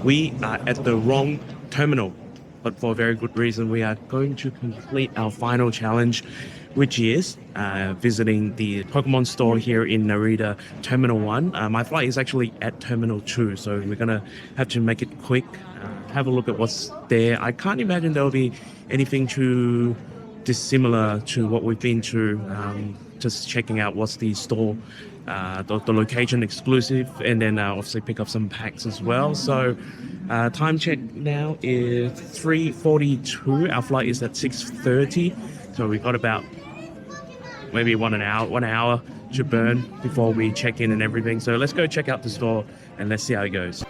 We are at the wrong terminal, but for a very good reason. We are going to complete our final challenge, which is visiting the Pokemon store here in Narita Terminal 1. My flight is actually at Terminal 2, so we're going to have to make it quick, have a look at what's there. I can't imagine there'll be anything too dissimilar to what we've been through. Just checking out what's the store, the location exclusive, and then obviously pick up some packs as well. So time check now is 3:42. Our flight is at 6:30, so we've got about maybe 1 hour to burn before we check in and everything. So let's go check out the store and let's see how it goes.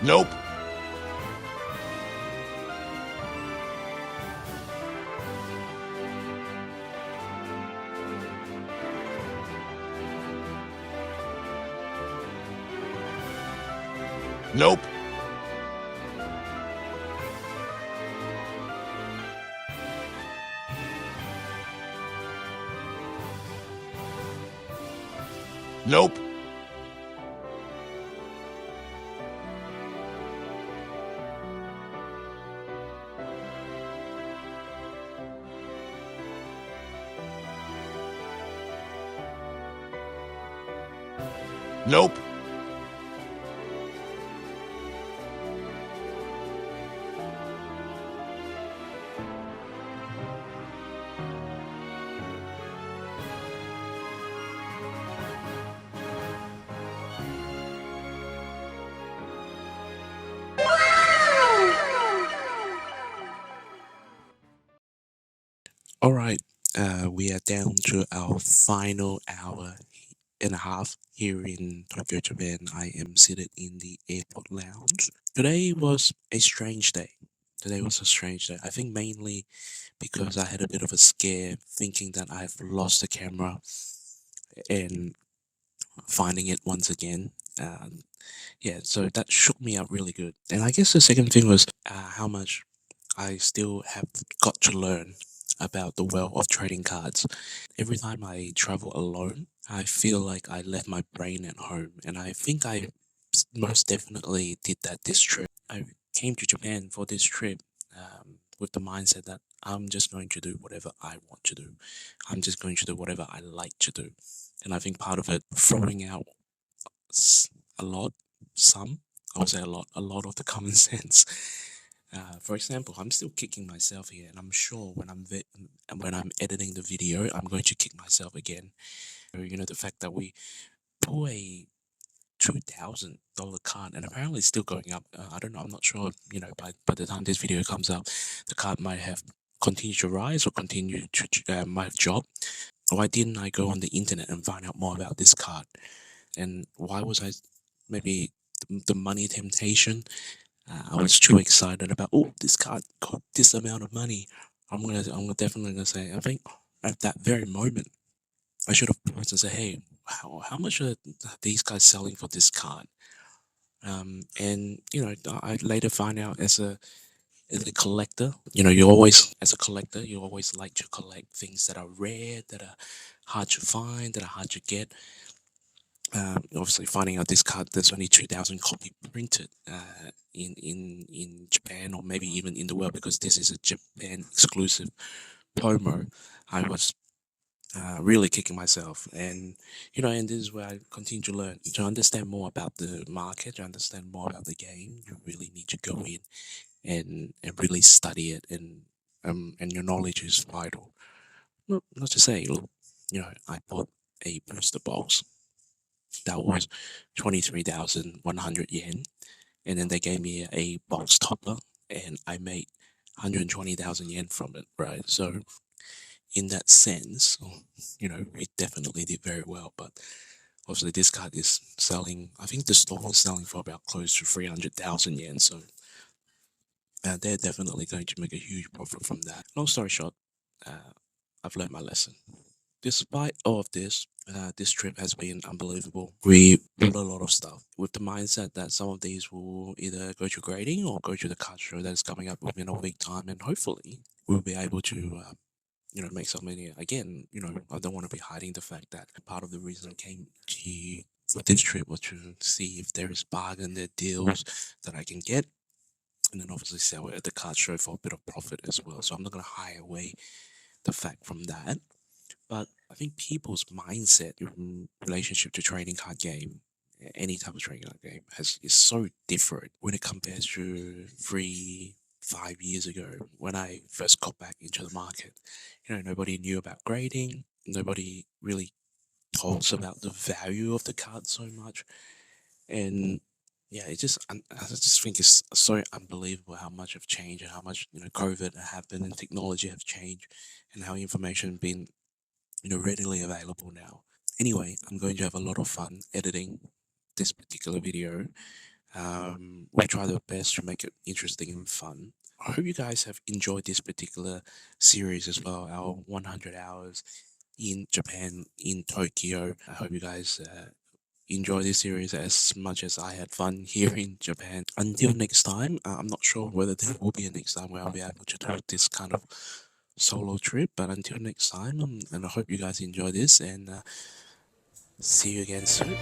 Nope. Nope. Nope. Nope. All right, we are down to our final hour and a half here in Tokyo, Japan. I am seated in the airport lounge. Today was a strange day. I think mainly because I had a bit of a scare thinking that I've lost the camera and finding it once again. Yeah, so that shook me up really good. And I guess the second thing was how much I still have got to learn about the world of trading cards. Every time I travel alone, I feel like I left my brain at home, and I think I most definitely did that this trip. I came to Japan for this trip with the mindset that I'm just going to do whatever I want to do. I'm just going to do whatever I like to do. And I think part of it, throwing out a lot, I would say a lot of the common sense. For example, I'm still kicking myself here, and I'm sure when I'm editing the video, I'm going to kick myself again. You know, the fact that we pull a $2,000 card, and apparently it's still going up. I don't know. I'm not sure. You know, by the time this video comes out, the card might have continued to rise or continue to might have dropped. Why didn't I go on the internet and find out more about this card? And why was I maybe the money temptation? I was too excited about, oh, this card got this amount of money. I'm definitely gonna say, I think at that very moment, I should have paused and say, hey, how much are these guys selling for this card? And you know, I later find out as a as a collector, you always, as a collector, you always like to collect things that are rare, that are hard to find, that are hard to get. Obviously, finding out this card, there's only 2,000 copy printed in Japan, or maybe even in the world, because this is a Japan exclusive promo. I was really kicking myself, and this is where I continue to learn, to understand more about the market, to understand more about the game. You really need to go in and really study it, and your knowledge is vital. Not to say, look, I bought a booster box that was 23,100 yen, and then they gave me a box topper, and I made 120,000 yen from it, right? So in that sense, it definitely did very well. But obviously, this card is selling. I think the store is selling for about close to 300,000 yen. So they're definitely going to make a huge profit from that. Long story short, I've learned my lesson. Despite all of this, this trip has been unbelievable. We bought a lot of stuff with the mindset that some of these will either go to grading or go to the card show that is coming up within a week time, and hopefully we'll be able to make some money. Again, I don't want to be hiding the fact that part of the reason I came to for this trip was to see if there is bargain, there deals that I can get, and then obviously sell it at the card show for a bit of profit as well. So I'm not going to hide away the fact from that. But I think people's mindset in relationship to trading card game, any type of trading card game, is so different when it compares to 5 years ago when I first got back into the market. Nobody knew about grading. Nobody really talks about the value of the card so much, and yeah, I just think it's so unbelievable how much have changed, and how much COVID happened, and technology have changed, and how information been readily available now. Anyway, I'm going to have a lot of fun editing this particular video. We'll try the best to make it interesting and fun. I hope you guys have enjoyed this particular series as well, our 100 hours in Japan, in Tokyo. I hope you guys enjoy this series as much as I had fun here in Japan. Until next time, I'm not sure whether there will be a next time where I'll be able to do this kind of solo trip, but until next time, and I hope you guys enjoy this, and see you again soon.